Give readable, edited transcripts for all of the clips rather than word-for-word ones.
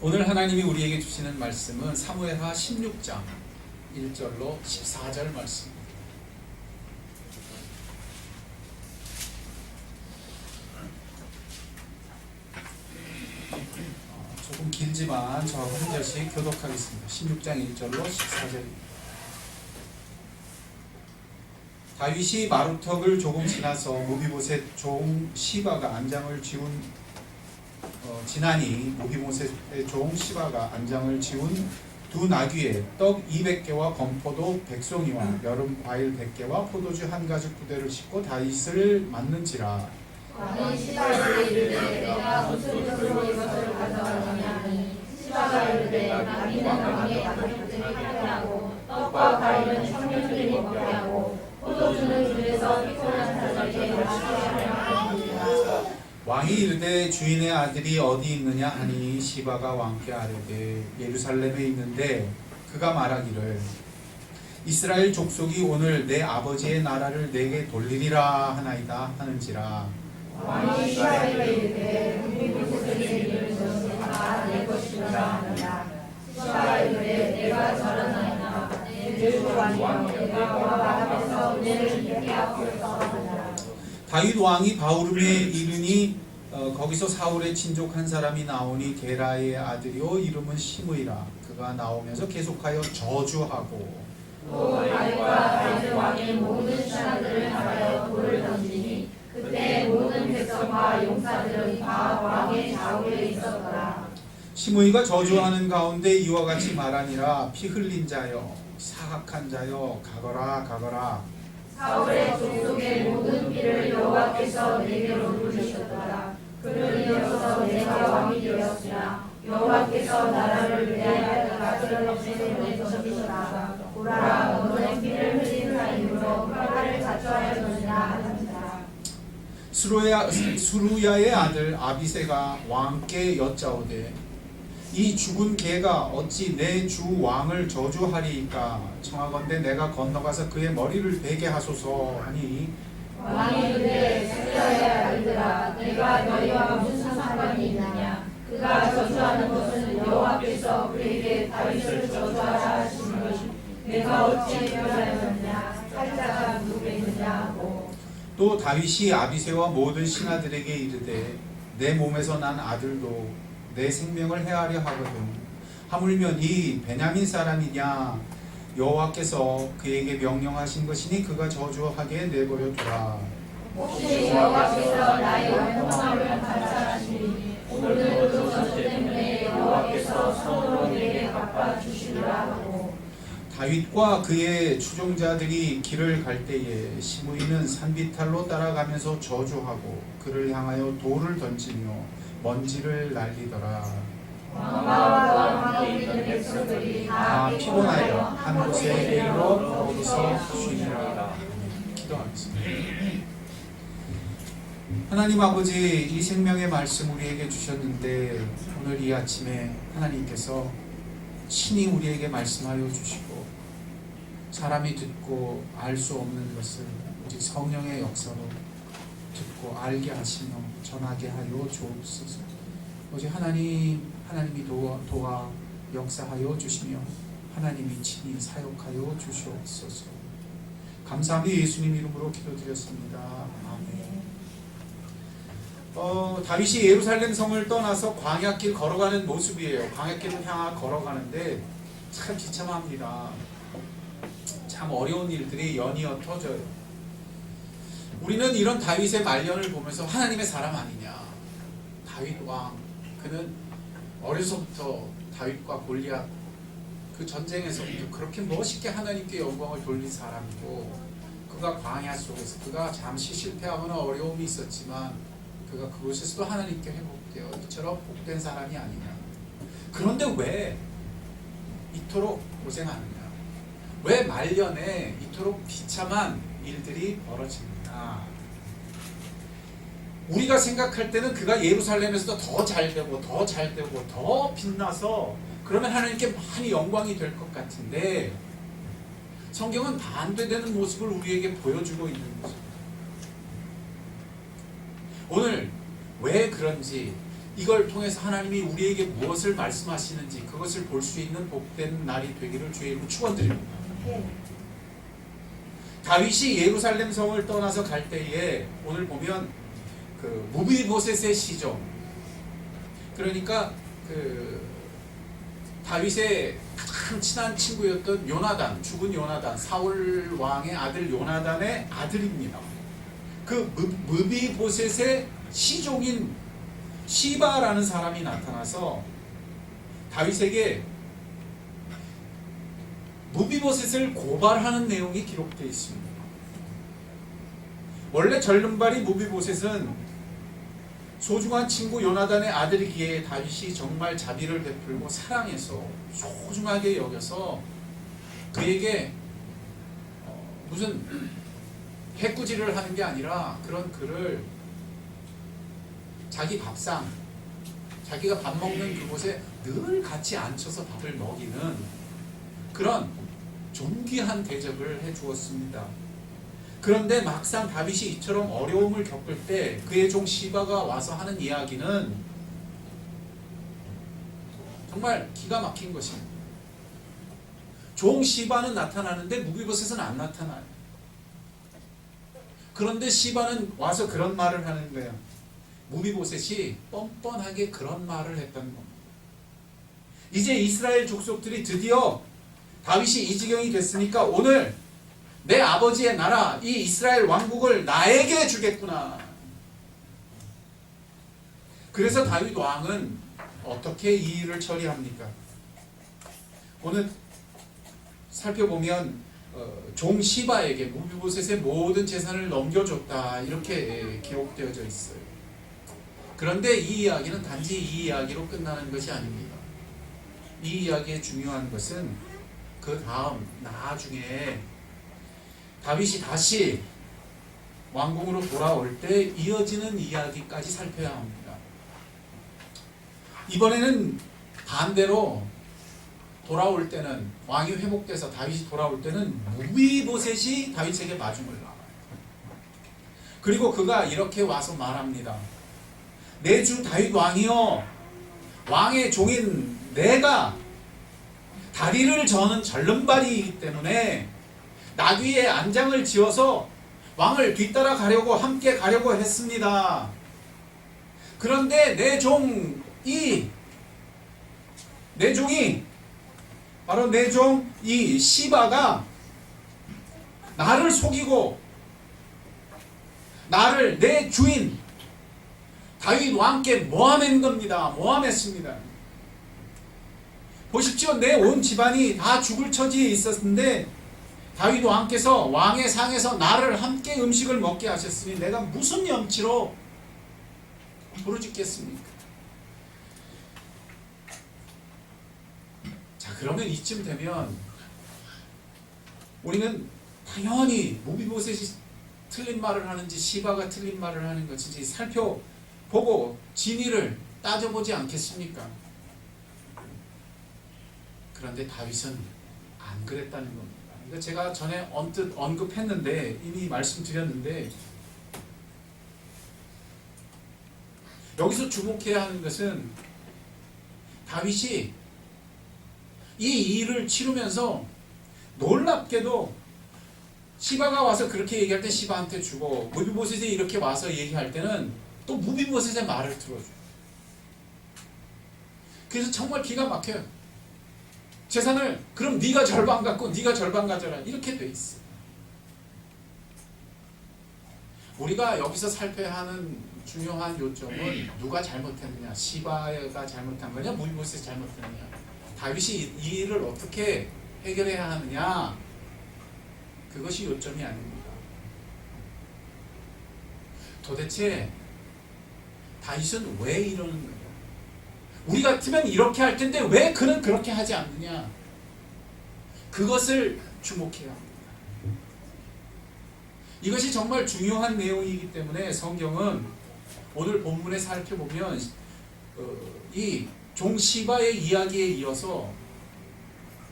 오늘 하나님이 우리에게 주시는 말씀은 사무엘하 16장 1절로 14절 말씀입니다. 조금 길지만 저하고 한 절씩 교독하겠습니다. 16장 1절로 14절입니다. 다윗이 마루턱을 조금 지나서 무비보셋 종 시바가 안장을 지나니 무비보셋의 종 시바가 안장을 지운 두 나귀에 떡 200개와 건포도 100송이와 여름 과일 100개와 포도주 한 가죽 부대를 싣고 다윗을 맞는지라. 왕이 시바에게 이르되 내가 무슨 뜻으로 이것을 가져왔느냐니 시바가 이르되 나귀는 왕의 가족들이 하느라고 떡과 과일은 청년들이 먹게 하고 포도주는 길에서 피곤한 자들에게 마시게 하려 함이니라. 왕이 이르되 주인의 아들이 어디 있느냐 하니 시바가 왕께 아뢰되 예루살렘에 있는데 그가 말하기를 이스라엘 족속이 오늘 내 아버지의 나라를 내게 돌리리라 하나이다 하는지라. 왕이 시바에게 이르되 무비보셋에게 이르는 것이 다 내 것이라 하니라. 시바가 이르되 내가 잘하나이다. 내 주 왕이여 내가 왕 앞에서 은혜를 입게 하옵소서 하니라. 다윗 왕이 바후림에 이르니 거기서 사울의 친족 한 사람이 나오니 게라의 아들이요 이름은 시므이라. 그가 나오면서 계속하여 저주하고 또 다윗과 다윗 왕의 모든 신하들을 향하여 돌을 던지니 그때 모든 백성과 용사들은 다 왕의 좌우에 있었더라. 시므이가 저주하는 가운데 이와 같이 말하니라. 피 흘린 자여 사악한 자여 가거라 가거라. 사울의 족속의 모든 피를 여호와께서 내게로 돌리셨더라. 그를 이어서 내가 왕이 되었으나 여호와께서 나라를 위하여 가지를 없애내 던지셨다. 보라 너는 피를 흘린 사이로 평화를 자초하였느니라 하니라. 수루야의 아들 아비새가 왕께 여짜오되 이 죽은 개가 어찌 내 주 왕을 저주하리이까. 청하건대 내가 건너가서 그의 머리를 베게 하소서 하니 왕이 이르되 수루야의 아들들아 내가 너희와 무슨 상관이 있느냐. 그가 저주하는 것은 여호와께서 그에게 다윗을 저주하라 하신 것이 내가 어찌 변하였느냐. 살자가 누구겠느냐 하고. 또 다윗이 아비새와 모든 신하들에게 이르되 내 몸에서 난 아들도 내 생명을 해하려 하거든. 하물며 이 베냐민 사람이냐. 여호와께서 그에게 명령하신 것이니 그가 저주하게 내버려 두라. 혹시 여호와께서 나의 원통함을 감찰하시니 오늘 그 저주 때문에 여호와께서 손으로 내게 갚아주시리라 하고. 다윗과 그의 추종자들이 길을 갈 때에 시므이는 산비탈로 따라가면서 저주하고 그를 향하여 돌을 던지며 먼지를 날리더라. 왕과 왕하고 있는 백성들이 다 피곤하여 한 곳에 이르러 거기서 쉬니라. 기도하겠습니다. 하나님 아버지, 이 생명의 말씀 우리에게 주셨는데 오늘 이 아침에 하나님께서 친히 우리에게 말씀하여 주시고 사람이 듣고 알 수 없는 것을 오직 성령의 역사로 듣고 알게 하시며 전하게 하여 주옵소서. 오직 하나님이 도와 역사하여 주시며 하나님이 친히 사역하여 주시옵소서. 감사하며 예수님 이름으로 기도드렸습니다. 아멘. 다윗이 예루살렘 성을 떠나서 광야길 걸어가는 모습이에요. 광야길을 향하 걸어가는데 참 비참합니다. 참 어려운 일들이 연이어 터져요. 우리는 이런 다윗의 말년을 보면서 하나님의 사람 아니냐. 다윗 왕, 그는 어려서부터 다윗과 골리앗 그 전쟁에서부터 그렇게 멋있게 하나님께 영광을 돌린 사람이고, 그가 광야 속에서 그가 잠시 실패하거나 어려움이 있었지만 그가 그곳에서도 하나님께 회복되어 이처럼 복된 사람이 아니냐. 그런데 왜 이토록 고생하느냐, 왜 말년에 이토록 비참한 일들이 벌어집니까? 우리가 생각할 때는 그가 예루살렘에서도 더 잘되고 더 잘되고 더 빛나서 그러면 하나님께 많이 영광이 될 것 같은데, 성경은 반대되는 모습을 우리에게 보여주고 있는 것입니다. 오늘 왜 그런지 이걸 통해서 하나님이 우리에게 무엇을 말씀하시는지 그것을 볼 수 있는 복된 날이 되기를 주의 이름으로 축원드립니다. 다윗이 예루살렘 성을 떠나서 갈 때에 오늘 보면 그 무비보셋의 시종, 그러니까 그 다윗의 가장 친한 친구였던 요나단, 죽은 요나단, 사울 왕의 아들 요나단의 아들입니다. 그 무비보셋의 시종인 시바라는 사람이 나타나서 다윗에게 무비보셋을 고발하는 내용이 기록되어 있습니다. 원래 절름발이 무비보셋은 소중한 친구 요나단의 아들이기에 다윗이 정말 자비를 베풀고 사랑해서 소중하게 여겨서 그에게 무슨 해꾸지를 하는 게 아니라 그런 그를 자기 밥상, 자기가 밥 먹는 그곳에 늘 같이 앉혀서 밥을 먹이는 그런 존귀한 대접을 해주었습니다. 그런데 막상 다윗이 이처럼 어려움을 겪을 때 그의 종 시바가 와서 하는 이야기는 정말 기가 막힌 것입니다. 종 시바는 나타나는데 무비보셋은 안 나타나요. 그런데 시바는 와서 그런 말을 하는 거예요. 무비보셋이 뻔뻔하게 그런 말을 했다는 겁니다. 이제 이스라엘 족속들이 드디어 다윗이 이 지경이 됐으니까 오늘 내 아버지의 나라 이 이스라엘 왕국을 나에게 주겠구나. 그래서 다윗 왕은 어떻게 이 일을 처리합니까? 오늘 살펴보면 종 시바에게 무비보셋의 모든 재산을 넘겨줬다 이렇게 기록되어져 있어요. 그런데 이 이야기는 단지 이 이야기로 끝나는 것이 아닙니다. 이 이야기의 중요한 것은 그 다음 나중에 다윗이 다시 왕궁으로 돌아올 때 이어지는 이야기까지 살펴야 합니다. 이번에는 반대로 돌아올 때는 왕이 회복돼서 다윗이 돌아올 때는 무비보셋이 다윗에게 마중을 나와요. 그리고 그가 이렇게 와서 말합니다. 내 주 다윗 왕이여, 왕의 종인 내가 다리를 저는 절름발이기 때문에 나귀의 안장을 지어서 왕을 뒤따라 가려고 함께 가려고 했습니다. 그런데 내 종이 바로 내 종 이 시바가 나를 속이고 나를 내 주인 다윗 왕께 모함한 겁니다. 모함했습니다. 보십시오. 내 온 집안이 다 죽을 처지에 있었는데 다윗 왕께서 왕의 상에서 나를 함께 음식을 먹게 하셨으니 내가 무슨 염치로 부르짖겠습니까? 자, 그러면 이쯤 되면 우리는 당연히 무비보셋이 틀린 말을 하는지 시바가 틀린 말을 하는 것인지 살펴보고 진위를 따져보지 않겠습니까? 그런데 다윗은 안 그랬다는 겁니다. 이거 제가 전에 언뜻 언급했는데 이미 말씀드렸는데 여기서 주목해야 하는 것은 다윗이 이 일을 치르면서 놀랍게도 시바가 와서 그렇게 얘기할 때 시바한테 주고 무비보셋이 이렇게 와서 얘기할 때는 또 무비보셋의 말을 들어줘요. 그래서 정말 기가 막혀요. 재산을 그럼 네가 절반 갖고 네가 절반 가져라 이렇게 돼 있어. 우리가 여기서 살펴야 하는 중요한 요점은 누가 잘못했느냐, 시바가 잘못한 거냐, 무비보셋이 잘못했느냐, 다윗이 이 일을 어떻게 해결해야 하느냐, 그것이 요점이 아닙니다. 도대체 다윗은 왜 이러는 거예요? 우리 같으면 이렇게 할 텐데 왜 그는 그렇게 하지 않느냐? 그것을 주목해야 합니다. 이것이 정말 중요한 내용이기 때문에 성경은 오늘 본문에 살펴보면 이 종 시바의 이야기에 이어서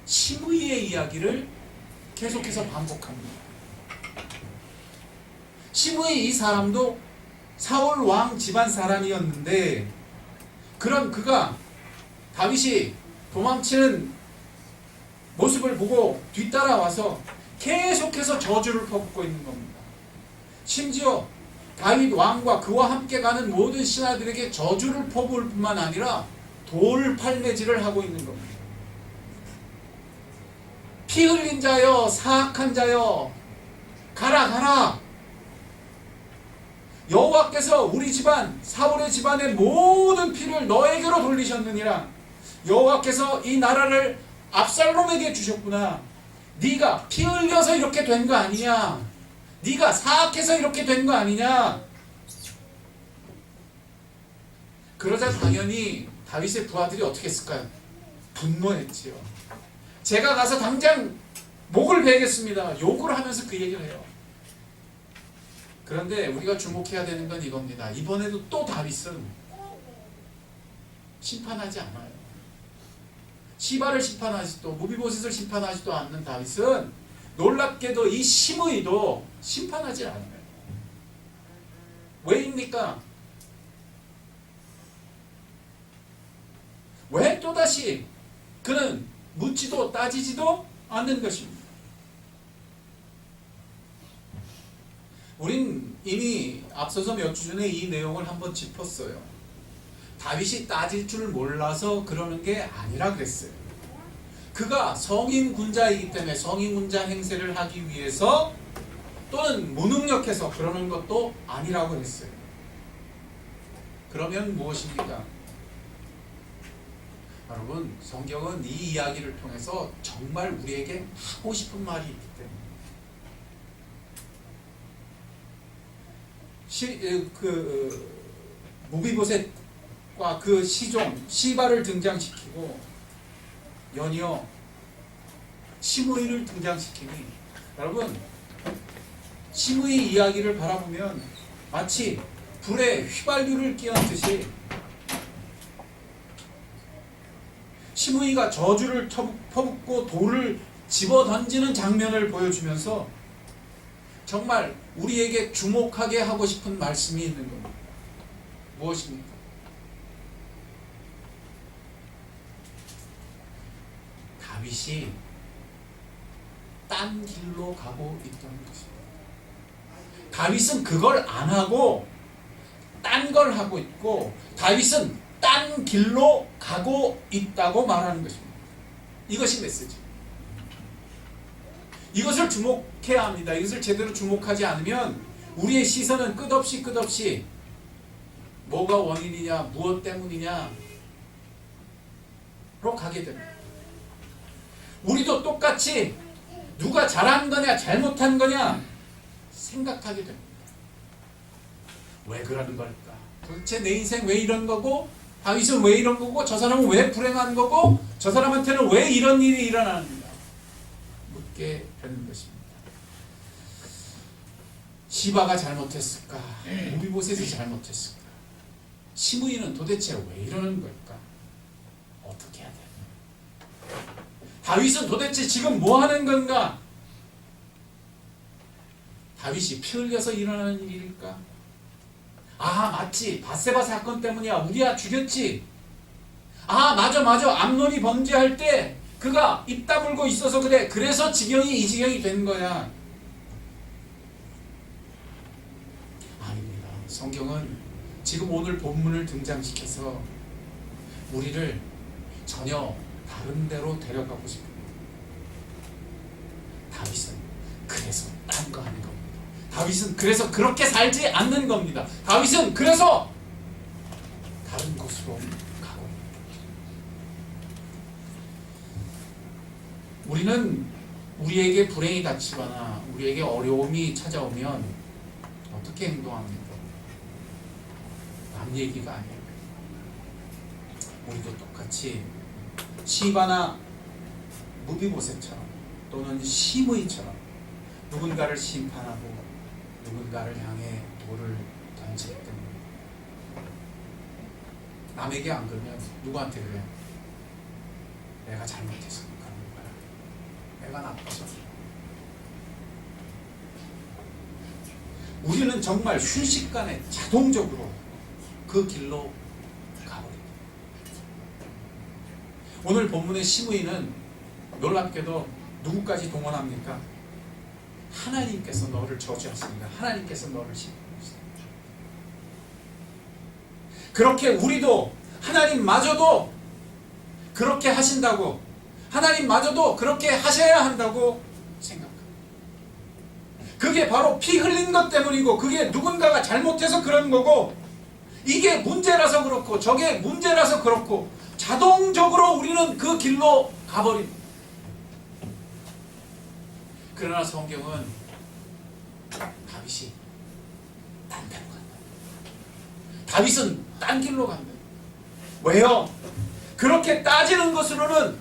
시므이의 이야기를 계속해서 반복합니다. 시므이 이 사람도 사울 왕 집안 사람이었는데 그런 그가 다윗이 도망치는 모습을 보고 뒤따라와서 계속해서 저주를 퍼붓고 있는 겁니다. 심지어 다윗 왕과 그와 함께 가는 모든 신하들에게 저주를 퍼부을 뿐만 아니라 돌팔매질을 하고 있는 겁니다. 피 흘린 자여, 사악한 자여, 가라 가라. 여호와께서 우리 집안 사울의 집안의 모든 피를 너에게로 돌리셨느니라. 여호와께서 이 나라를 압살롬에게 주셨구나. 네가 피 흘려서 이렇게 된 거 아니냐. 네가 사악해서 이렇게 된 거 아니냐. 그러자 당연히 다윗의 부하들이 어떻게 했을까요? 분노했지요. 제가 가서 당장 목을 베겠습니다. 욕을 하면서 그 얘기를 해요. 그런데 우리가 주목해야 되는 건 이겁니다. 이번에도 또 다윗은 심판하지 않아요. 시바를 심판하지도 무비보셋을 심판하지도 않는 다윗은 놀랍게도 이 시므이도 심판하지 않아요. 왜입니까? 왜 또다시 그는 묻지도 따지지도 않는 것입니다. 우린 이미 앞서서 몇 주 전에 이 내용을 한번 짚었어요. 다윗이 따질 줄 몰라서 그러는 게 아니라 그랬어요. 그가 성인 군자이기 때문에 성인 군자 행세를 하기 위해서 또는 무능력해서 그러는 것도 아니라고 했어요. 그러면 무엇입니까? 여러분, 성경은 이 이야기를 통해서 정말 우리에게 하고 싶은 말이 있기 때문에 무비보셋과 그 시종 시바를 등장시키고 연이어 시므이를 등장시키니, 여러분, 시므이 이야기를 바라보면 마치 불에 휘발유를 끼얹듯이 시므이가 저주를 퍼붓고 돌을 집어던지는 장면을 보여주면서 정말 우리에게 주목하게 하고 싶은 말씀이 있는 겁니다. 무엇입니까? 다윗이 딴 길로 가고 있다는 것입니다. 다윗은 그걸 안 하고 딴 걸 하고 있고, 다윗은 딴 길로 가고 있다고 말하는 것입니다. 이것이 메시지. 이것을 주목해야 합니다. 이것을 제대로 주목하지 않으면 우리의 시선은 끝없이 뭐가 원인이냐, 무엇 때문이냐로 가게 됩니다. 우리도 똑같이 누가 잘한 거냐 잘못한 거냐 생각하게 됩니다. 왜 그러는 걸까? 도대체 내 인생 왜 이런 거고, 다윗은 왜 이런 거고, 저 사람은 왜 불행한 거고, 저 사람한테는 왜 이런 일이 일어나는가 묻게 되는 것입니다. 시바가 잘못했을까? 무비보셋이 잘못했을까? 시므이는 도대체 왜 이러는 걸까? 어떻게 해야 돼? 다윗은 도대체 지금 뭐 하는 건가? 다윗이 피 흘려서 일어나는 일일까? 아, 맞지. 밧세바 사건 때문이야. 우리야 죽였지. 아, 맞아. 암논이 범죄할 때 그가 입 다물고 있어서 그래. 그래서 지경이 이 지경이 된 거야. 아닙니다. 성경은 지금 오늘 본문을 등장시켜서 우리를 전혀 다른 데로 데려가고 싶습니다. 다윗은 그래서 딴 거 하는 겁니다. 다윗은 그래서 그렇게 살지 않는 겁니다. 다윗은 그래서 다른 곳으로 가고 있습니다. 우리는 우리에게 불행이 닥치거나 우리에게 어려움이 찾아오면 어떻게 행동합니까? 남 얘기가 아니에요. 우리도 똑같이 시바나 무비보셋처럼 또는 시므이처럼 누군가를 심판하고 누군가를 향해 돌을 던질 때입니다. 남에게 안 그러면 누구한테 그래요? 내가 잘못해서 그런 거야. 내가 나빠서. 우리는 정말 순식간에 자동적으로 그 길로 가버립니다. 오늘 본문의 시므이는 놀랍게도 누구까지 동원합니까? 하나님께서 너를 저주하십니다. 하나님께서 너를 심판하십니다. 그렇게 우리도 하나님마저도 그렇게 하신다고, 하나님마저도 그렇게 하셔야 한다고 생각합니다. 그게 바로 피 흘린 것 때문이고, 그게 누군가가 잘못해서 그런 거고, 이게 문제라서 그렇고 저게 문제라서 그렇고 자동적으로 우리는 그 길로 가버립니다. 그러나 성경은 다윗이 딴 데로 간다. 다윗은 딴 길로 간다. 왜요? 그렇게 따지는 것으로는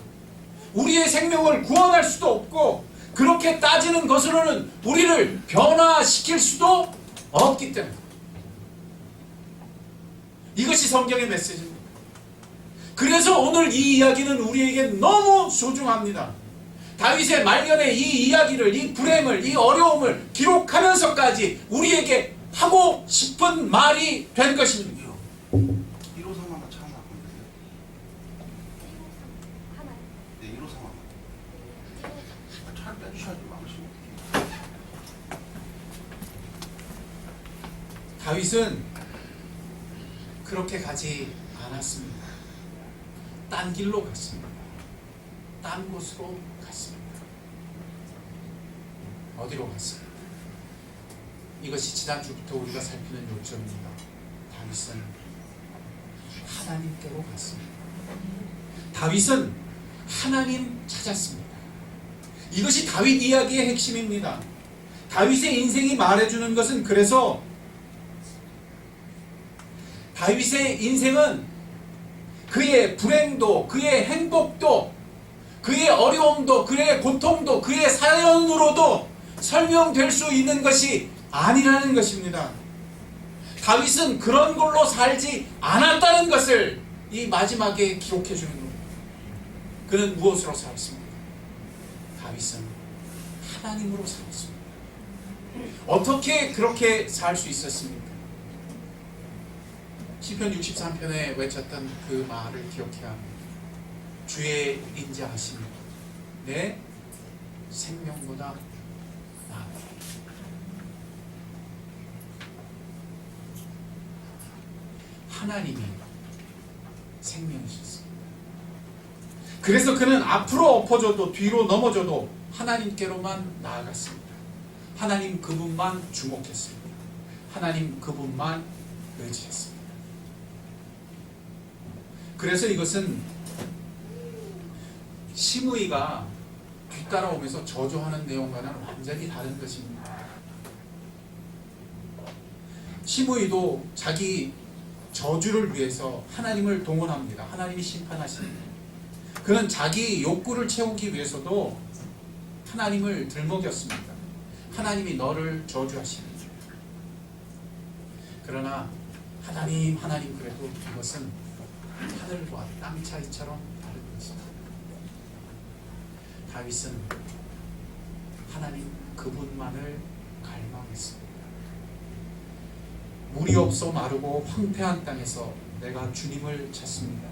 우리의 생명을 구원할 수도 없고, 그렇게 따지는 것으로는 우리를 변화시킬 수도 없기 때문에. 이것이 성경의 메시지입니다. 그래서 오늘 이 이야기는 우리에게 너무 소중합니다. 다윗의 말년에 이 이야기를, 이 불행을, 이 어려움을 기록하면서까지 우리에게 하고 싶은 말이 된 것입니다. 153 하나 차 하나 건드세요. 네, 153 하나. 차를 빼주셔야지 막으시면 어떡해요. 다윗은 그렇게 가지 않았습니다. 딴 길로 갔습니다. 딴 곳으로 갔습니다. 어디로 갔습니까? 이것이 지난주부터 우리가 살피는 요점입니다. 다윗은 하나님께로 갔습니다. 다윗은 하나님 찾았습니다. 이것이 다윗 이야기의 핵심입니다. 다윗의 인생이 말해주는 것은, 그래서 다윗의 인생은 그의 불행도, 그의 행복도, 그의 어려움도, 그의 고통도, 그의 사연으로도 설명될 수 있는 것이 아니라는 것입니다. 다윗은 그런 걸로 살지 않았다는 것을 이 마지막에 기록해 주는 겁니다. 그는 무엇으로 살았습니까? 다윗은 하나님으로 살았습니다. 어떻게 그렇게 살 수 있었습니까? 시편 63편에 외쳤던 그 말을 기억해야 합니다. 주의 인자하심이 내 생명보다 나아요. 하나님이 생명이셨습니다. 그래서 그는 앞으로 엎어져도 뒤로 넘어져도 하나님께로만 나아갔습니다. 하나님 그분만 주목했습니다. 하나님 그분만 의지했습니다. 그래서 이것은 시므이가 뒤따라오면서 저주하는 내용과는 완전히 다른 것입니다. 시므이도 자기 저주를 위해서 하나님을 동원합니다. 하나님이 심판하십니다. 그는 자기 욕구를 채우기 위해서도 하나님을 들먹였습니다. 하나님이 너를 저주하십니다. 그러나 하나님 그래도 이것은 하늘과 땅 차이처럼 다른 것입니다. 다윗은 하나님 그분만을 갈망했습니다. 물이 없어 마르고 황폐한 땅에서 내가 주님을 찾습니다.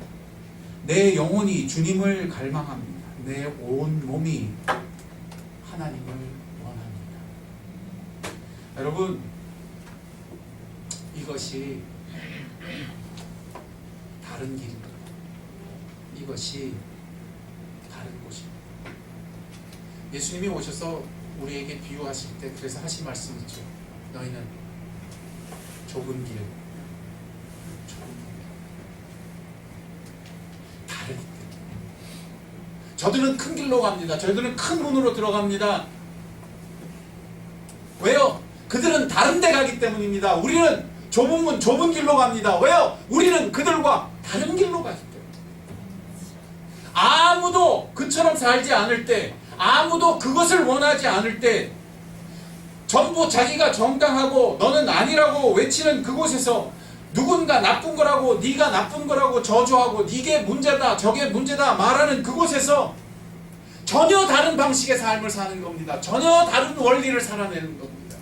내 영혼이 주님을 갈망합니다. 내 온 몸이 하나님을 원합니다. 여러분, 이것이 다른 길입니다. 이것이 다른 곳입니다. 예수님이 오셔서 우리에게 비유하실 때 그래서 하신 말씀 있죠. 너희는 좁은 길, 다르기 때문에. 저들은 큰 길로 갑니다. 저희들은 큰 문으로 들어갑니다. 왜요? 그들은 다른 데 가기 때문입니다. 우리는 좁은 문, 좁은 길로 갑니다. 왜요? 우리는 그들과 다른 길로 가기 때문에. 아무도 그처럼 살지 않을 때, 아무도 그것을 원하지 않을 때, 전부 자기가 정당하고 너는 아니라고 외치는 그곳에서 누군가 나쁜 거라고, 네가 나쁜 거라고 저주하고 이게 문제다 저게 문제다 말하는 그곳에서 전혀 다른 방식의 삶을 사는 겁니다. 전혀 다른 원리를 살아내는 겁니다.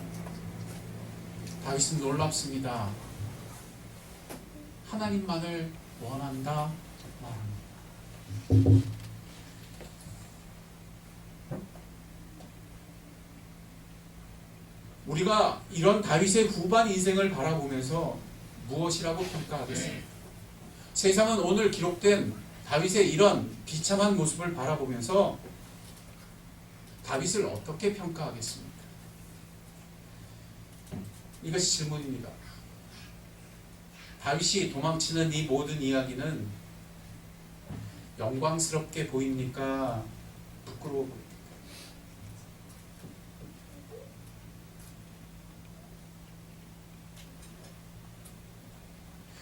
다윗은 놀랍습니다. 하나님만을 원한다 말합니다. 우리가 이런 다윗의 후반 인생을 바라보면서 무엇이라고 평가하겠습니까? 세상은 오늘 기록된 다윗의 이런 비참한 모습을 바라보면서 다윗을 어떻게 평가하겠습니까? 이것이 질문입니다. 다윗이 도망치는 이 모든 이야기는 영광스럽게 보입니까? 부끄러워 보입니까?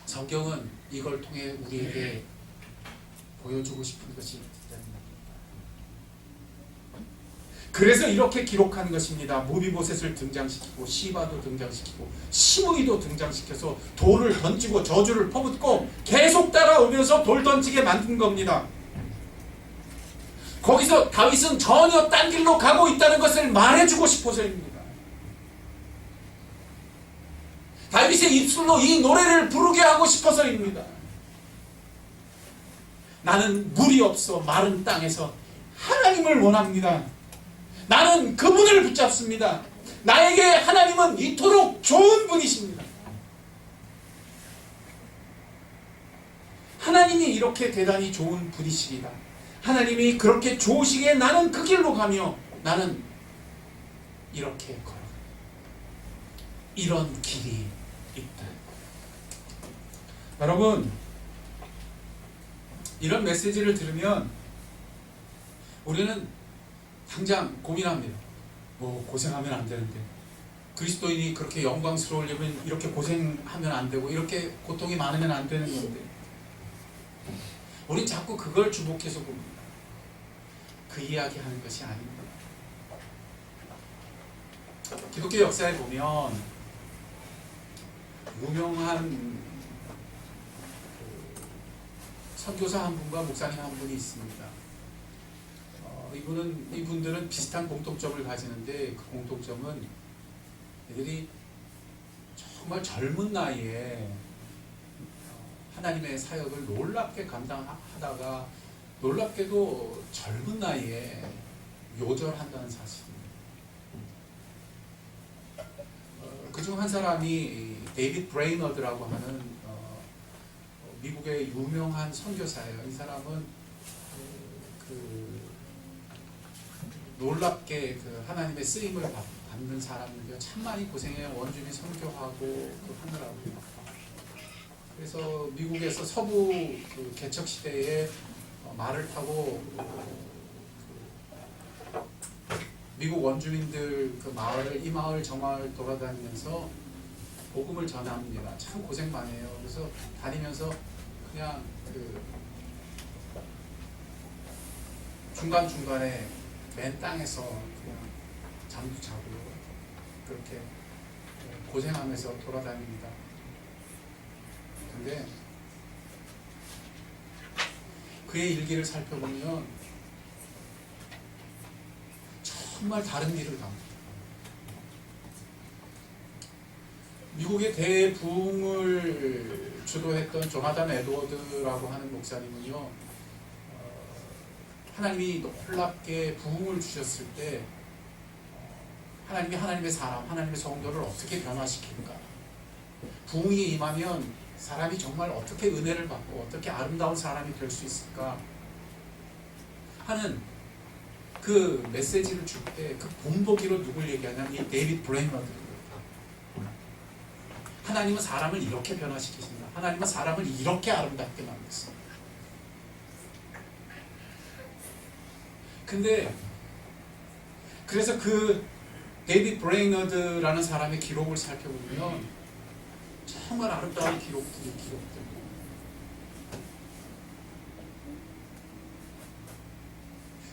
성경은 이걸 통해 우리에게 보여주고 싶은 것이 있다는 겁니다. 그래서 이렇게 기록한 것입니다. 모비보셋을 등장시키고 시바도 등장시키고 시므이도 등장시켜서 돌을 던지고 저주를 퍼붓고 계속 따라오면서 돌 던지게 만든 겁니다. 거기서 다윗은 전혀 딴 길로 가고 있다는 것을 말해주고 싶어서입니다. 다윗의 입술로 이 노래를 부르게 하고 싶어서입니다. 나는 물이 없어 마른 땅에서 하나님을 원합니다. 나는 그분을 붙잡습니다. 나에게 하나님은 이토록 좋은 분이십니다. 하나님이 이렇게 대단히 좋은 분이시리다. 하나님이 그렇게 좋으시기에 나는 그 길로 가며 나는 이렇게 걸어가. 이런 길이 있다. 여러분, 이런 메시지를 들으면 우리는 당장 고민합니다. 뭐 고생하면 안 되는데, 그리스도인이 그렇게 영광스러우려면 이렇게 고생하면 안 되고 이렇게 고통이 많으면 안 되는 건데, 우린 자꾸 그걸 주목해서 봅니다. 그 이야기하는 것이 아닙니다. 기독교 역사에 보면 유명한 선교사 한 분과 목사님 한 분이 있습니다. 이분들은 비슷한 공통점을 가지는데, 그 공통점은 이들이 정말 젊은 나이에 하나님의 사역을 놀랍게 감당하다가 놀랍게도 젊은 나이에 요절한다는 사실입니다. 그중 한 사람이 데이빗 브레이너드라고 하는 미국의 유명한 선교사예요. 이 사람은 놀랍게 하나님의 쓰임을 받는 사람인데요. 참 많이 고생해요. 원주민 선교하고 하느라고요. 그래서 미국에서 서부 개척 시대에 말을 타고 미국 원주민들 이 마을 저 마을 돌아다니면서 복음을 전합니다. 참 고생 많이 해요. 그래서 다니면서 그냥 중간중간에 맨 땅에서 그냥 잠도 자고요. 그렇게 고생하면서 돌아다닙니다. 근데 그의 일기를 살펴보면 정말 다른 길을 갑니다. 미국의 대부흥을 주도했던 조나단 에드워드라고 하는 목사님은요, 하나님이 놀랍게 부흥을 주셨을 때 하나님이 하나님의 사람, 하나님의 성도를 어떻게 변화시킬까, 부흥이 임하면 사람이 정말 어떻게 은혜를 받고 어떻게 아름다운 사람이 될 수 있을까 하는 그 메시지를 줄 때 그 본보기로 누굴 얘기하냐면 이 데이빗 브레이너드. 하나님은 사람을 이렇게 변화시키신다. 하나님은 사람을 이렇게 아름답게 만드신다. 근데 그래서 그 데이빗 브레이너드라는 사람의 기록을 살펴보면 정말 아름다운 기록들이 기록됩니다.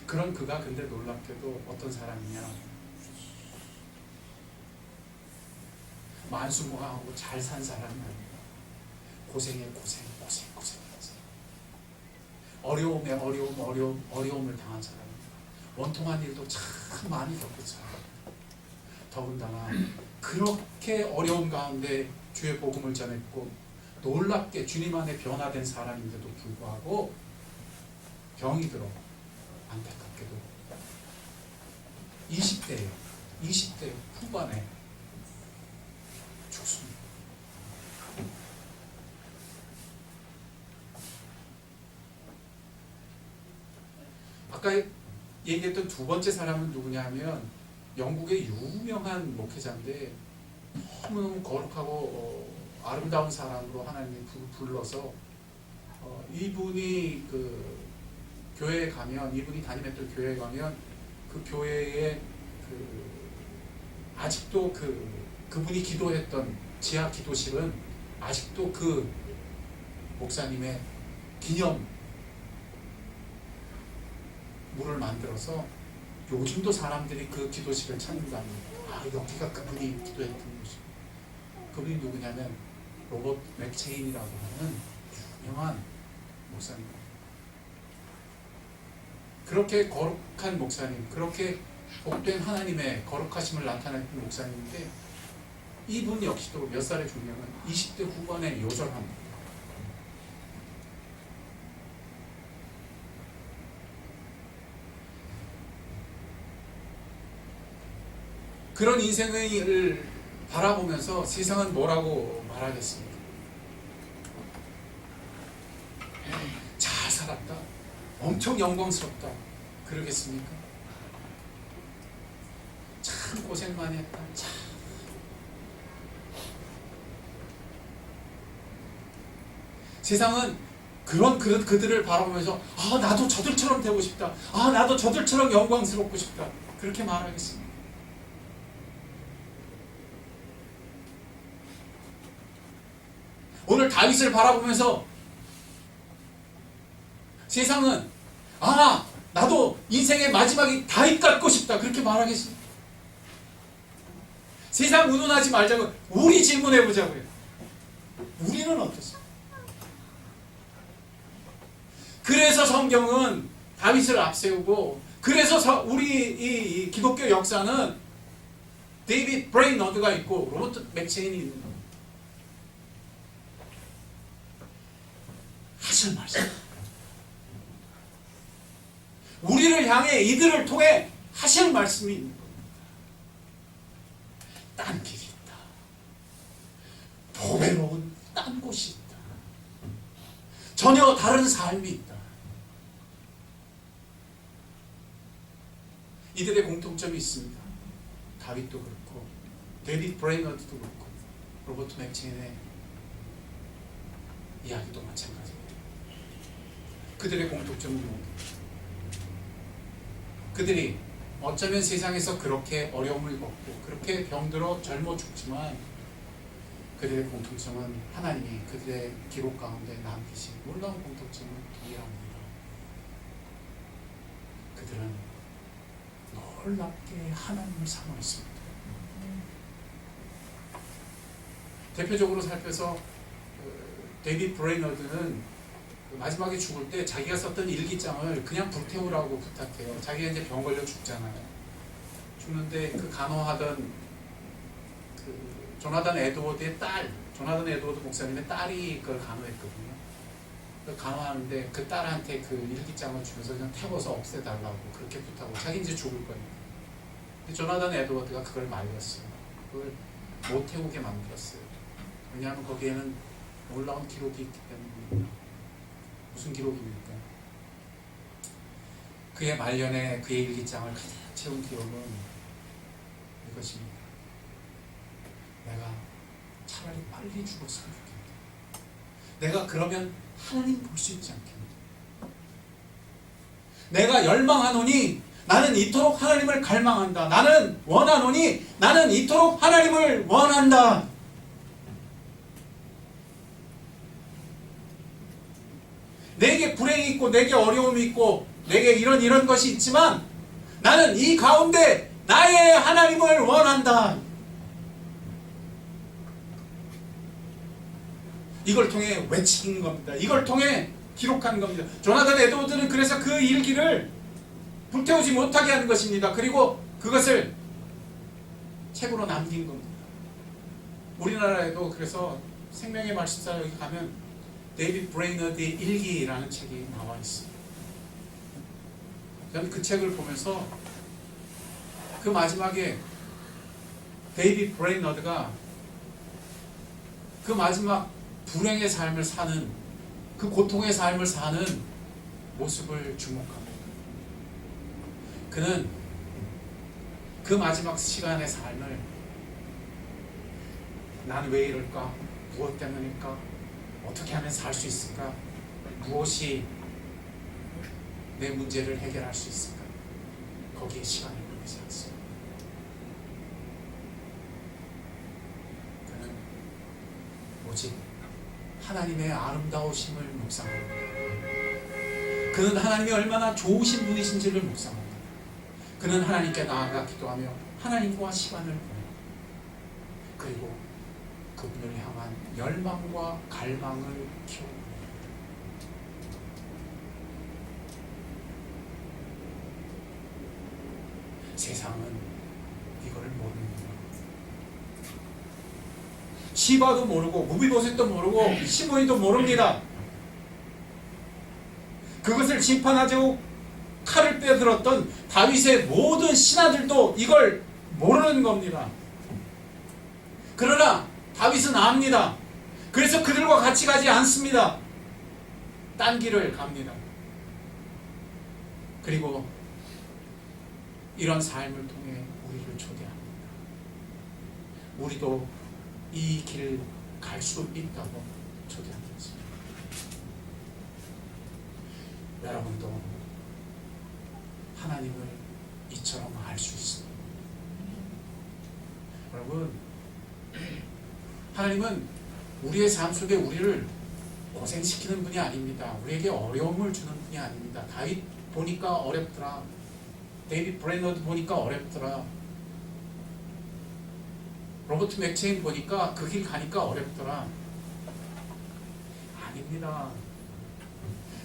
그런 그가 근데 놀랍게도 어떤 사람이냐, 만수무강하고 잘 산 사람이 아닙니다. 고생에 고생하면서 어려움에 어려움을 당한 사람입니다. 원통한 일도 참 많이 겪었죠. 더군다나 그렇게 어려운 가운데 주의 복음을 전했고 놀랍게 주님 안에 변화된 사람인데도 불구하고 병이 들어 안타깝게도 20대 후반에 죽습니다. 아까 얘기했던 두 번째 사람은 누구냐 하면 영국의 유명한 목회자인데 너무너무 거룩하고 아름다운 사람으로 하나님이 불러서 이분이 그 교회에 가면, 이분이 담임했던 교회에 가면 그 교회에 아직도 그분이 기도했던 지하 기도실은 아직도 그 목사님의 기념 물을 만들어서 요즘도 사람들이 그 기도실을 찾는답니다. 아, 여기가 그분이 기도했던 곳이. 그분이 누구냐면 로버트 맥체인이라고 하는 유명한 목사님. 그렇게 거룩한 목사님, 그렇게 복된 하나님의 거룩하심을 나타냈던 목사님인데 이분 역시도 몇 살에 죽냐면 20대 후반에 요절합니다. 그런 인생을 바라보면서 세상은 뭐라고 말하겠습니까? 잘 살았다, 엄청 영광스럽다 그러겠습니까? 참 고생 많이 했다. 참. 세상은 그런 그들을 바라보면서 아, 나도 저들처럼 되고 싶다, 아, 나도 저들처럼 영광스럽고 싶다 그렇게 말하겠습니다. 오늘 다윗을 바라보면서 세상은 아, 나도 인생의 마지막이 다윗 같고 싶다 그렇게 말하겠습니다. 세상 운운하지 말자고 우리 질문해 보자고요. 우리는 어떻습니까? 그래서 성경은 다윗을 앞세우고, 그래서 우리 이 기독교 역사는 데이빗 브레이너드가 있고 로버트 맥체인이 있는 거예요. 하실 말씀. 우리를 향해 이들을 통해 하실 말씀이 있는 겁니다. 딴 길이 있다. 보배로운 딴 곳이 있다. 전혀 다른 삶이 있다. 이들의 공통점이 있습니다. 다윗도 그렇고 데이빗 브레이너드도 그렇고 로버트 맥체인의 이야기도 마찬가지입니다. 그들의 공통점은 뭡니까? 그들이 어쩌면 세상에서 그렇게 어려움을 겪고 그렇게 병들어 젊어 죽지만 그들의 공통점은 하나님이 그들의 기록 가운데 남기신 놀라운 공통점은 동일합니다. 그들은 놀랍게 하나님을 사모했습니다. 대표적으로 살펴서 데이빗 브레이너드는 마지막에 죽을 때 자기가 썼던 일기장을 그냥 불태우라고 부탁해요. 자기가 이제 병 걸려 죽잖아요. 죽는데 그 간호하던 그 조나단 에드워드의 딸, 조나단 에드워드 목사님의 딸이 그걸 간호했거든요. 그걸 간호하는데 그 딸한테 그 일기장을 주면서 그냥 태워서 없애달라고 그렇게 부탁하고 자기 이제 죽을 거니까. 근데 조나단 에드워드가 그걸 말렸어요. 그걸 못 태우게 만들었어요. 왜냐하면 거기에는 놀라운 기록이 있기 때문입니다. 무슨 기록입니까? 그의 말년에 그의 일기장을 가득 채운 기록은 이것입니다. 내가 차라리 빨리 죽었으면 좋겠다. 내가 그러면 하나님 볼 수 있지 않겠나. 내가 열망하노니 나는 이토록 하나님을 갈망한다. 나는 원하노니 나는 이토록 하나님을 원한다. 내게 불행이 있고 내게 어려움이 있고 내게 이런 것이 있지만 나는 이 가운데 나의 하나님을 원한다. 이걸 통해 외친 겁니다. 이걸 통해 기록한 겁니다. 조나단 에드워드는 그래서 그 일기를 불태우지 못하게 하는 것입니다. 그리고 그것을 책으로 남긴 겁니다. 우리나라에도 그래서 생명의 말씀사 여기 가면 데이빗 브레이너드의 일기라는 책이 나와 있습니다. 저는 그 책을 보면서 그 마지막에 데이비드 브레이너드가 그 마지막 불행의 삶을 사는, 그 고통의 삶을 사는 모습을 주목합니다. 그는 그 마지막 시간의 삶을 난 왜 이럴까? 무엇 때문일까? 어떻게 하면 살 수 있을까? 무엇이 내 문제를 해결할 수 있을까? 거기에 시간을 보내지 않습니다. 그는 오직 하나님의 아름다우심을 묵상합니다. 그는 하나님이 얼마나 좋으신 분이신지를 묵상합니다. 그는 하나님께 나아가 기도하며 하나님과 시간을 보내고, 그리고 그분을 향한 열망과 갈망을 키우고, 세상은 이거를 모릅니다. 시바도 모르고 무비보셋도 모르고 시므이도 모릅니다. 그것을 심판하자고 칼을 빼들었던 다윗의 모든 신하들도 이걸 모르는 겁니다. 그러나 다윗은 압니다. 그래서 그들과 같이 가지 않습니다. 딴 길을 갑니다. 그리고 이런 삶을 통해 우리를 초대합니다. 우리도 이 길 갈 수 있다고 초대하는 것입니다. 여러분도 하나님을 이처럼 알 수 있습니다. 여러분, 하나님은 우리의 삶 속에 우리를 고생시키는 분이 아닙니다. 우리에게 어려움을 주는 분이 아닙니다. 다윗 보니까 어렵더라. 데이비드 브레이너드 보니까 어렵더라. 로버트 맥체인 보니까 그 길 가니까 어렵더라. 아닙니다.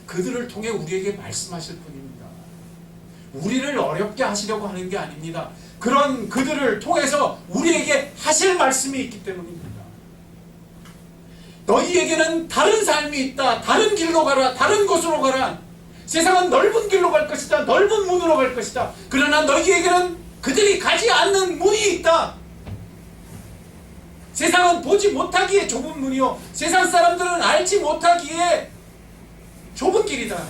그들을 통해 우리에게 말씀하실 분입니다. 우리를 어렵게 하시려고 하는 게 아닙니다. 그런 그들을 통해서 우리에게 하실 말씀이 있기 때문입니다. 너희에게는 다른 삶이 있다. 다른 길로 가라. 다른 곳으로 가라. 세상은 넓은 길로 갈 것이다. 넓은 문으로 갈 것이다. 그러나 너희에게는 그들이 가지 않는 문이 있다. 세상은 보지 못하기에 좁은 문이요, 세상 사람들은 알지 못하기에 좁은 길이다.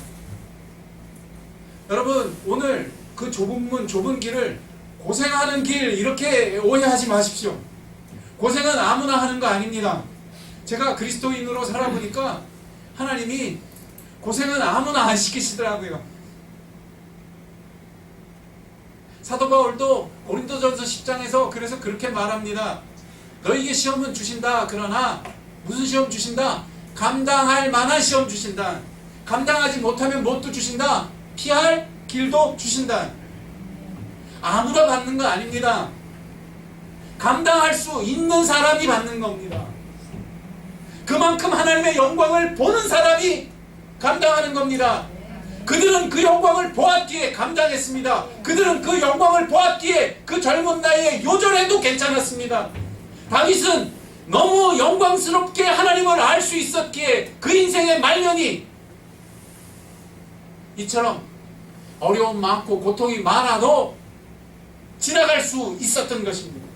여러분, 오늘 그 좁은 문, 좁은 길을 고생하는 길 이렇게 오해하지 마십시오. 고생은 아무나 하는 거 아닙니다. 제가 그리스도인으로 살아보니까 하나님이 고생은 아무나 안 시키시더라고요. 사도 바울도 고린도전서 10장에서 그래서 그렇게 말합니다. 너희에게 시험은 주신다. 그러나 무슨 시험 주신다? 감당할 만한 시험 주신다. 감당하지 못하면 뭣도 주신다? 피할 길도 주신다. 아무나 받는 거 아닙니다. 감당할 수 있는 사람이 받는 겁니다. 그만큼 하나님의 영광을 보는 사람이 감당하는 겁니다. 그들은 그 영광을 보았기에 감당했습니다. 그들은 그 영광을 보았기에 그 젊은 나이에 요절해도 괜찮았습니다. 다윗은 너무 영광스럽게 하나님을 알 수 있었기에 그 인생의 말년이 이처럼 어려움 많고 고통이 많아도 지나갈 수 있었던 것입니다.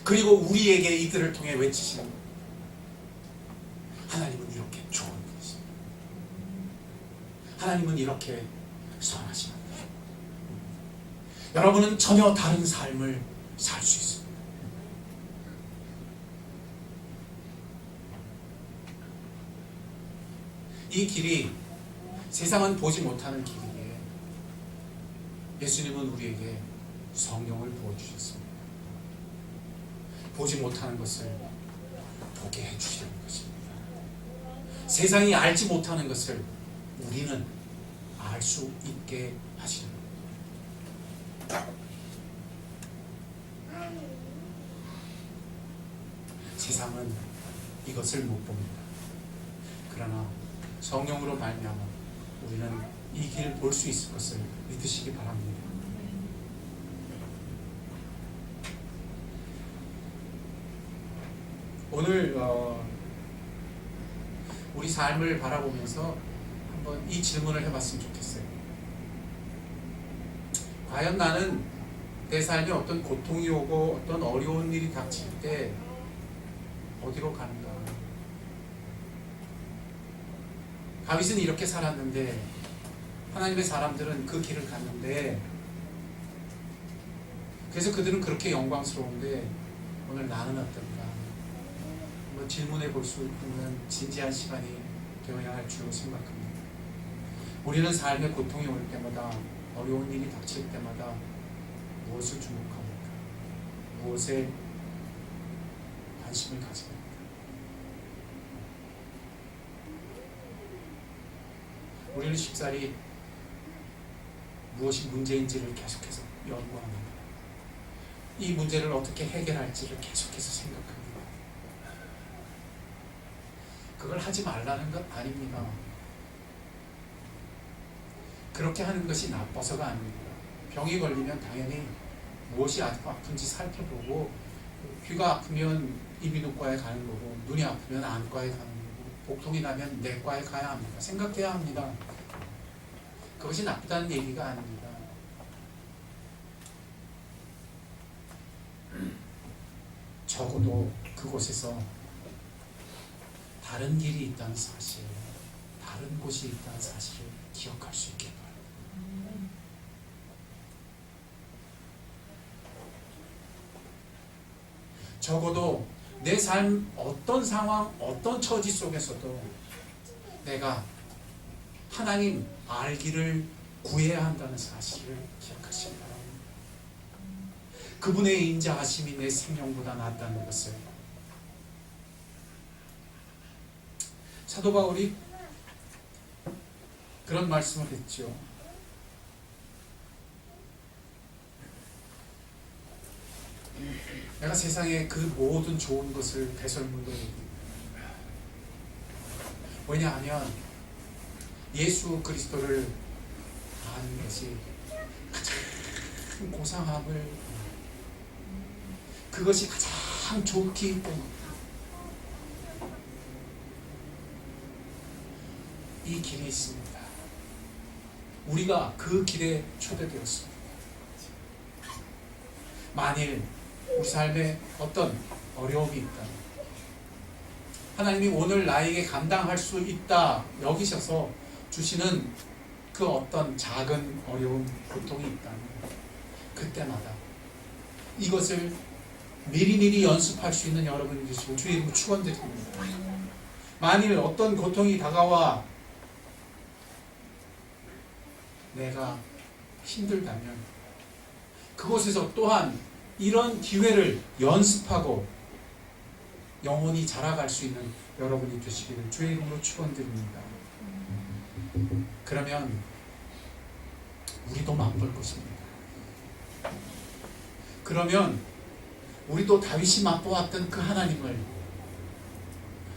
그리고 우리에게 이들을 통해 외치시는 하나님은 이렇게 좋은 분이십니다. 하나님은 이렇게 선하신 분이십니다. 여러분은 전혀 다른 삶을 살 수 있습니다. 이 길이 세상은 보지 못하는 길이기에 예수님은 우리에게 성령을 부어주셨습니다. 보지 못하는 것을 보게 해주시려는 것입니다. 세상이 알지 못하는 것을 우리는 알 수 있게 하시는 겁니다. 세상은 이것을 못 봅니다. 그러나 성령으로 말미암아 우리는 이 길을 볼 수 있을 것을 믿으시기 바랍니다. 오늘 우리 삶을 바라보면서 한번 이 질문을 해봤으면 좋겠어요. 과연 나는 내 삶에 어떤 고통이 오고 어떤 어려운 일이 닥칠 때 어디로 가는가? 다윗은 이렇게 살았는데, 하나님의 사람들은 그 길을 갔는데, 그래서 그들은 그렇게 영광스러운데 오늘 나는 어떤가? 한번 질문해 볼 수 있는 진지한 시간이 되어야 할 줄로 생각합니다. 우리는 삶의 고통이 올 때마다, 어려운 일이 닥칠 때마다 무엇을 주목합니까? 무엇에 관심을 가집니까? 우리는 쉽사리 무엇이 문제인지를 계속해서 연구합니다. 이 문제를 어떻게 해결할지를 계속해서 생각합니다. 그걸 하지 말라는 것 아닙니다. 그렇게 하는 것이 나빠서가 아닙니다. 병이 걸리면 당연히 무엇이 아픈지 살펴보고, 귀가 아프면 이비인후과에 가는 거고, 눈이 아프면 안과에 가는 거고, 복통이 나면 내과에 가야 합니다. 생각해야 합니다. 그것이 나쁘다는 얘기가 아닙니다. 적어도 그곳에서 다른 길이 있다는 사실, 다른 곳이 있다는 사실을 기억할 수 있게 바랍니다. 적어도 내 삶 어떤 상황, 어떤 처지 속에서도 내가 하나님 알기를 구해야 한다는 사실을 기억하시기 바랍니다. 그분의 인자하심이 내 생명보다 낫다는 것을. 사도 바울이 그런 말씀을 했죠. 내가 세상의 그 모든 좋은 것을 배설물로 여깁니다. 왜냐하면 예수 그리스도를 아는 것이 가장 고상함을, 그것이 가장 좋기 때문에 이 길이 있습니다. 우리가 그 길에 초대되었습니다. 만일 우리 삶에 어떤 어려움이 있다면, 하나님이 오늘 나에게 감당할 수 있다 여기셔서 주시는 그 어떤 작은 어려움, 고통이 있다면, 그때마다 이것을 미리미리 연습할 수 있는 여러분이 되시고 주의 이름으로 축원드립니다. 만일 어떤 고통이 다가와 내가 힘들다면 그곳에서 또한 이런 기회를 연습하고 영혼이 자라갈 수 있는 여러분이 되시기를 주의 이름으로 축원드립니다. 그러면 우리도 맛볼 것입니다. 그러면 우리도 다윗이 맛보았던 그 하나님을,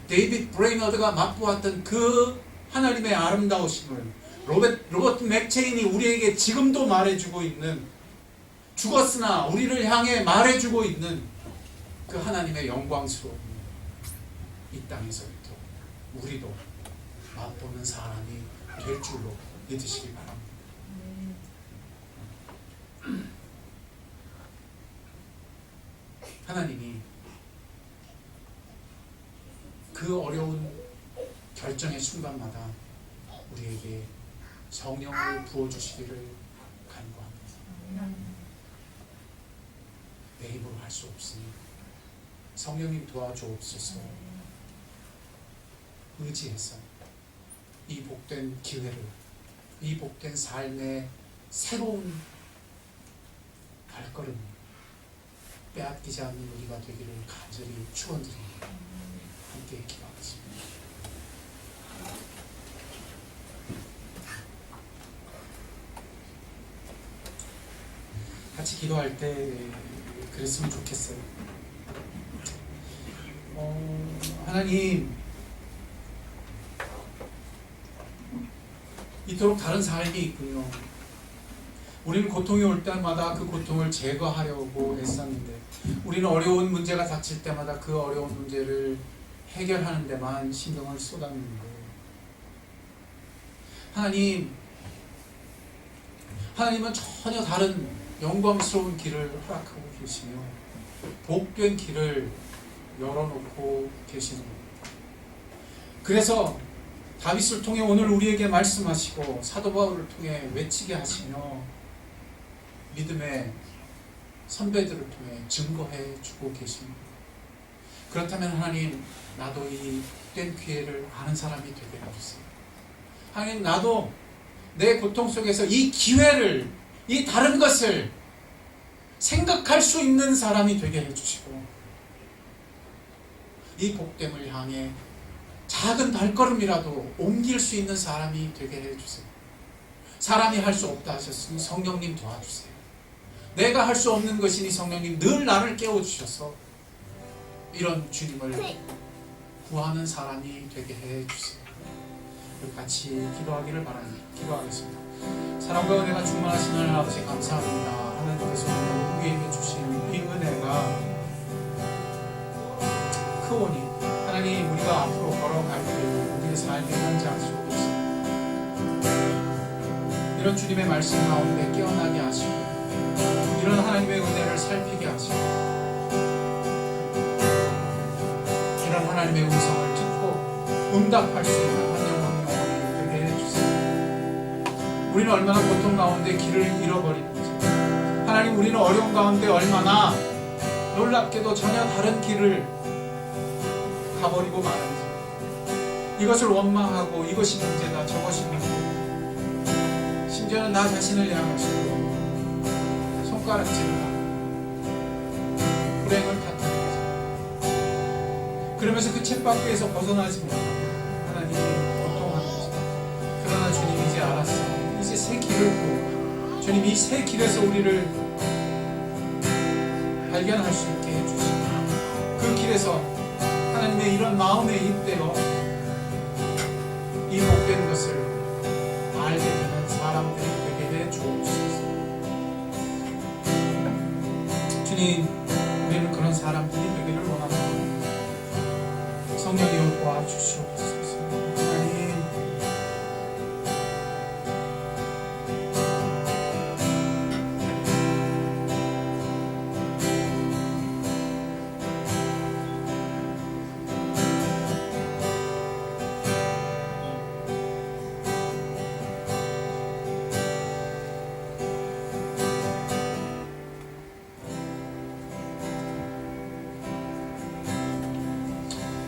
데이빗 브레이너드가 맛보았던 그 하나님의 아름다우심을 로버트 맥체인이 우리에게 지금도 말해주고 있는, 죽었으나 우리를 향해 말해주고 있는 그 하나님의 영광스러움, 이 땅에서부터 우리도 맛보는 사람이 될 줄로 믿으시기 바랍니다. 하나님이 그 어려운 결정의 순간마다 우리에게 성령을 부어주시기를 간구합니다. 내 힘으로 할 수 없으니 성령님 도와주옵소서. 의지해서 이 복된 기회를, 이 복된 삶의 새로운 발걸음을 빼앗기지 않는 우리가 되기를 간절히 축원드립니다. 함께 기도하겠습니다. 같이 기도할 때 그랬으면 좋겠어요. 하나님, 이토록 다른 삶이 있군요. 우리는 고통이 올 때마다 그 고통을 제거하려고 애썼는데, 우리는 어려운 문제가 닥칠 때마다 그 어려운 문제를 해결하는 데만 신경을 쏟아내는 거예요. 하나님은 전혀 다른 영광스러운 길을 허락하고 계시며 복된 길을 열어놓고 계시는 거예요. 그래서 다윗을 통해 오늘 우리에게 말씀하시고 사도 바울을 통해 외치게 하시며 믿음의 선배들을 통해 증거해 주고 계십니다. 그렇다면 하나님, 나도 이 복된 기회를 아는 사람이 되게 해주세요. 하나님, 나도 내 고통 속에서 이 기회를, 이 다른 것을 생각할 수 있는 사람이 되게 해주시고 이 복됨을 향해 작은 발걸음이라도 옮길 수 있는 사람이 되게 해주세요. 사람이 할 수 없다 하셨으니 성령님 도와주세요. 내가 할 수 없는 것이니 성령님 늘 나를 깨워주셔서 이런 주님을 구하는 사람이 되게 해주세요. 우리 같이 기도하기를 바랍니다. 기도하겠습니다. 사랑과 은혜가 충만하신 하나님 아버지 감사합니다. 하나님께서 우리에게 주신 이 은혜가 크오니 하나님, 우리가 앞으로 걸어갈 때 우리의 삶의 현장 속에서 이런 주님의 말씀 가운데 깨어나게 하시고 이런 하나님의 은혜를 살피게 하시고 이런 하나님의 음성을 듣고 응답할 수 있는 한 영혼 영혼이 되게 해주세요. 우리는 얼마나 고통 가운데 길을 잃어버리는지, 하나님, 우리는 어려운 가운데 얼마나 놀랍게도 전혀 다른 길을 가버리고 마는지, 이것을 원망하고 이것이 문제다 저것이 문제다, 심지어는 나 자신을 향하시고 손가락질을 하고 불행을 탓하면서 그러면서 그 쳇바퀴에서 벗어나지 못하고 하나님이 고통하는 것이다. 그러나 주님, 이제 알았어. 이제 새 길을 보고 주님, 이 새 길에서 우리를 발견할 수 있게 해주시고 그 길에서 하나님의 이런 마음에 입대어 이 복된 것을 알게 되는 사람들이 되게 해 주옵소서. 주님, 우리는 그런 사람들이 되기를 원합니다. 성령이 도와주시옵소서. 하나님,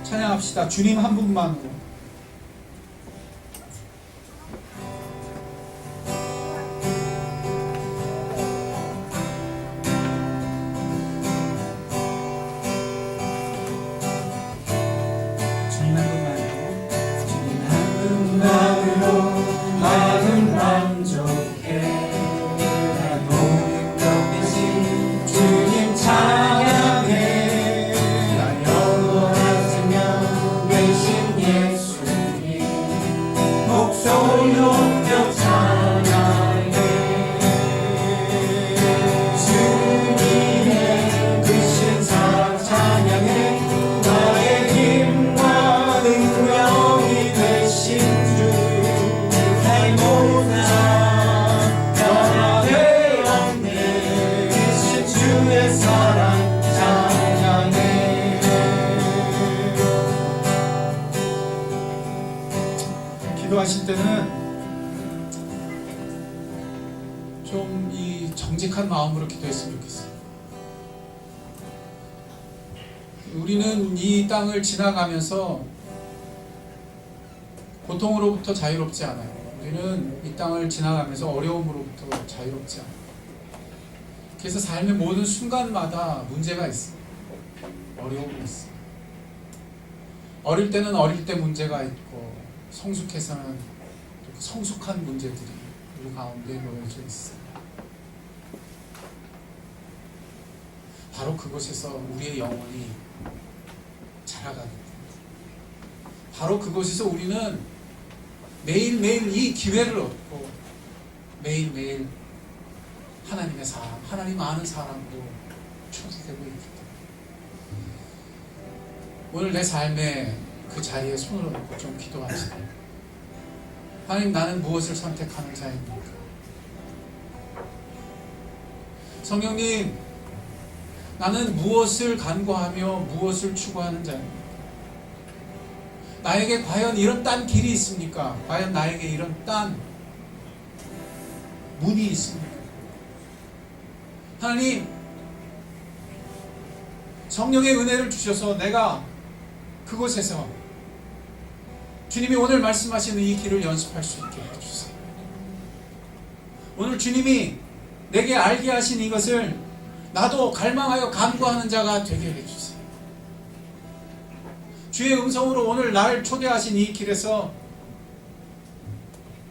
찬양합시다. 주님 한 분만으로. 주님 한 분만으로. 주님 한 분만으로 나는 만족해. 높이신 주님 찬양해. 목소리 높여 찬양해. 주님의 크신 사랑 찬양해. 나의 힘과 능력이 되신 주, 나의 모든 자 변화되었네. 크신 주의 사랑 찬양해. 기도하실 때는 좀 이 정직한 마음으로 기도했으면 좋겠어요. 우리는 이 땅을 지나가면서 고통으로부터 자유롭지 않아요. 우리는 이 땅을 지나가면서 어려움으로부터 자유롭지 않아요. 그래서 삶의 모든 순간마다 문제가 있어요. 어려움이 있어요. 어릴 때는 어릴 때 문제가 있고, 성숙해서는 또 성숙한 문제들이 우리 가운데 놓여져 있어요. 바로 그곳에서 우리의 영혼이 자라가게 됩니다. 바로 그곳에서 우리는 매일매일 이 기회를 얻고 매일매일 하나님의 사람, 하나님 아는 사람으로 초대되고 있기 때문에 오늘 내 삶의 그 자리에 손을 얹고 좀 기도하시다. 하나님, 나는 무엇을 선택하는 자입니까? 성령님, 나는 무엇을 간구하며 무엇을 추구하는 자입니까? 나에게 과연 이런 딴 길이 있습니까? 과연 나에게 이런 딴 문이 있습니까? 하나님, 성령의 은혜를 주셔서 내가 그곳에서 주님이 오늘 말씀하시는 이 길을 연습할 수 있게 해주세요. 오늘 주님이 내게 알게 하신 이것을 나도 갈망하여 간구하는 자가 되게 해주세요. 주의 음성으로 오늘 나를 초대하신 이 길에서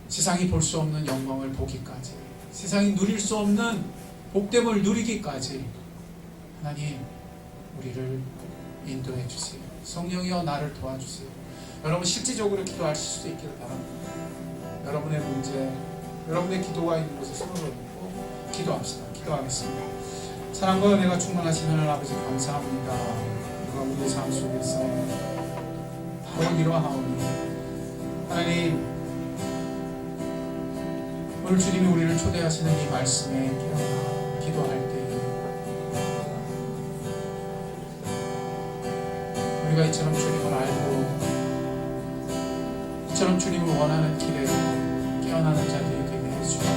세상이 볼 수 없는 영광을 보기까지, 세상이 누릴 수 없는 복됨을 누리기까지 하나님, 우리를 인도해 주세요. 성령이여, 나를 도와주세요. 여러분 실질적으로 기도하실 수 있기를 바랍니다. 여러분의 문제, 여러분의 기도가 있는 곳에 손을 얹고 기도합시다. 기도하겠습니다. 사랑과 은혜가 충만하신 하나님 아버지, 감사합니다. 우리가 우리의 삶 속에서 바로 이러하오니 하나님, 오늘 주님이 우리를 초대하시는 이 말씀에 깨어나 기도할 때 우리가 이처럼 주님을 알고 이처럼 주님을 원하는 길에 깨어나는 자들이 되게 해주시옵소서.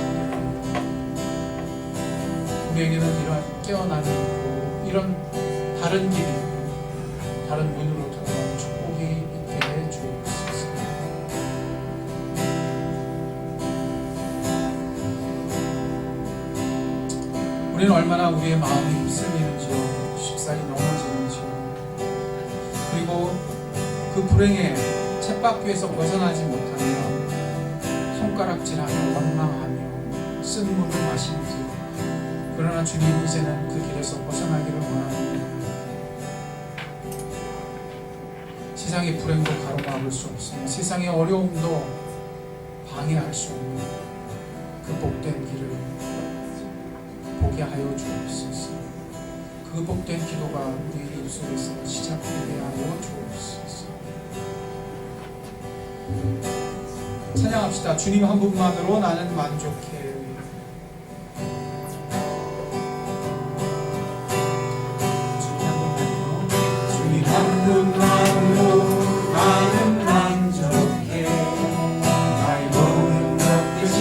우리에게는 이런 깨어남이 있고 이런 다른 길이 있고 다른 문으로 들어가는 축복이 있게 해주옵소서. 우리는 얼마나 우리의 마음이 휩쓸리는지요, 쉽사리 넘어지는지요, 그리고 그 불행의 쳇바퀴에서 벗어나지 못하며 손가락질하며 원망하며 쓴물을 마시는지. 그러나 주님, 이제는 그 길에서 벗어나기를 원합니다. 세상의 불행도 가로막을 수 없으며 세상의 어려움도 방해할 수 없는 그 복된 길을 보게 하여 주옵소서. 그 복된 기도가 우리 입술에서 시작되게 하여 주옵소서. 찬양합시다. 주님 한 분만으로 나는 만족해. 주님 한 분만으로 나는 만족해. 나의 모든 것 대신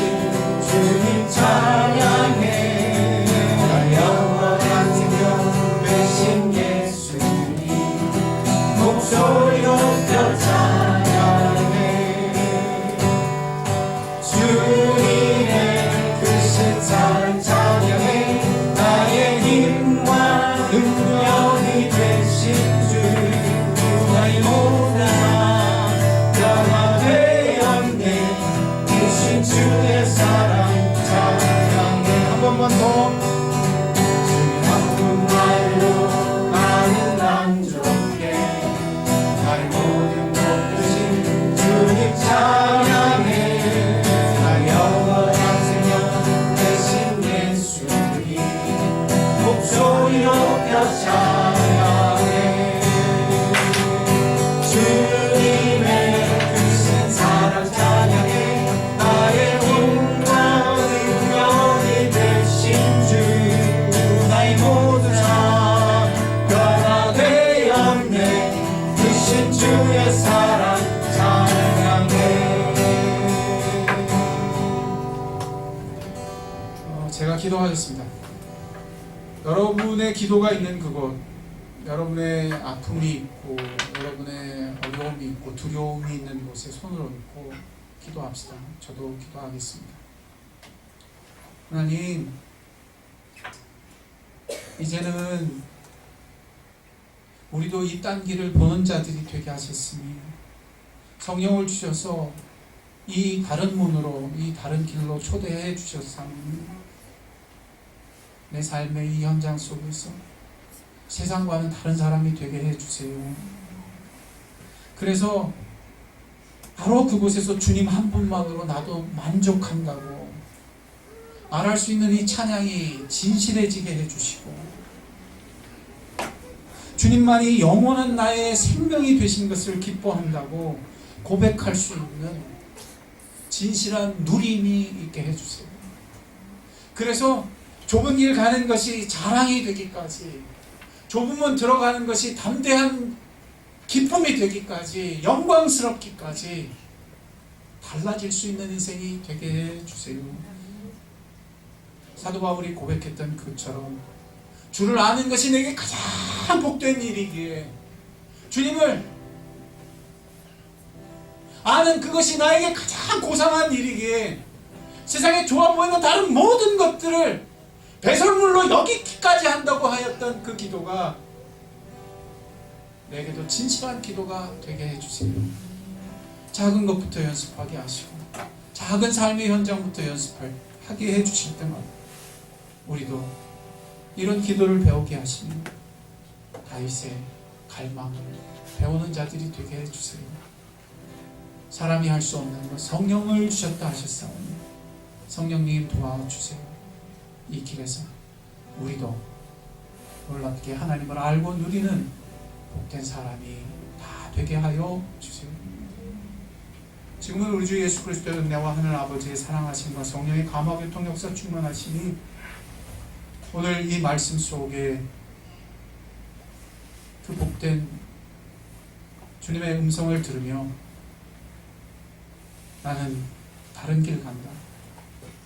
주님 찬양해. 나의 영원한 생명 되신 예수님 목소리 높여 찬양해. 주님의 크신 사랑 찬양해. 나의 힘과 능력이 되신 주, 나의 모든 변화되었네. 크신 주의 사랑 찬양해. 한 번만 더. 주님 한 분만으로 나는 만족해. 나의 모든 것 되신 주님 찬양해. 목소리 높여 찬양해. 주님의 크신 사랑 찬양해. 나의 힘과 능력이 되신 주, 나의 모든 삶 변화되었네. 크신 주의 사랑 찬양해. 제가 기도하겠습니다. 여러분의 기도가 있는 그곳, 여러분의 아픔이 있고 여러분의 어려움이 있고 두려움이 있는 곳에 손을 얹고 기도합시다. 저도 기도하겠습니다. 하나님, 이제는 우리도 이 딴 길을 보는 자들이 되게 하셨으니 성령을 주셔서 이 다른 문으로, 이 다른 길로 초대해 주셨사오니 내 삶의 이 현장 속에서 세상과는 다른 사람이 되게 해주세요. 그래서 바로 그곳에서 주님 한 분만으로 나도 만족한다고 말할 수 있는 이 찬양이 진실해지게 해주시고, 주님만이 영원한 나의 생명이 되신 것을 기뻐한다고 고백할 수 있는 진실한 누림이 있게 해주세요. 그래서 좁은 길 가는 것이 자랑이 되기까지, 좁은 문 들어가는 것이 담대한 기쁨이 되기까지, 영광스럽기까지 달라질 수 있는 인생이 되게 해주세요. 사도 바울이 고백했던 그처럼 주를 아는 것이 내게 가장 복된 일이기에, 주님을 아는 그것이 나에게 가장 고상한 일이기에, 세상에 좋아 보이는 다른 모든 것들을 배설물로 여기기까지 한다고 하였던 그 기도가 내게도 진실한 기도가 되게 해주세요. 작은 것부터 연습하게 하시고, 작은 삶의 현장부터 연습하게 해주실 때마다 우리도 이런 기도를 배우게 하시며 다윗의 갈망을 배우는 자들이 되게 해주세요. 사람이 할 수 없는 것 성령을 주셨다 하셨사오니 성령님 도와주세요. 이 길에서 우리도 놀랍게 하나님을 알고 누리는 복된 사람이 다 되게 하여 주세요. 지금은 우리 주 예수 그리스도의 은혜와 하늘 아버지의 사랑하심과 성령의 감화 교통 역사 충만하시니 오늘 이 말씀 속에 그 복된 주님의 음성을 들으며 나는 다른 길 간다,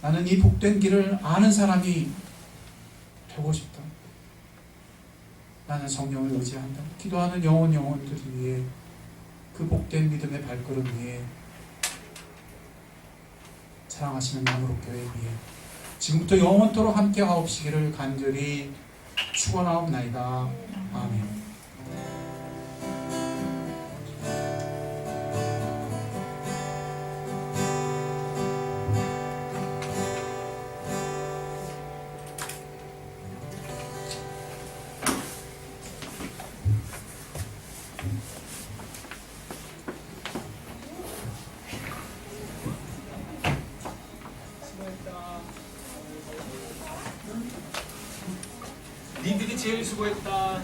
나는 이 복된 길을 아는 사람이 되고 싶다, 나는 성령을 의지한다 기도하는 영혼들 위해, 그 복된 믿음의 발걸음 위에, 사랑하시는 나무로교회 위에 지금부터 영원토록 함께 하옵시기를 간절히 축원하옵나이다. 아멘. 니들이 제일 수고했다.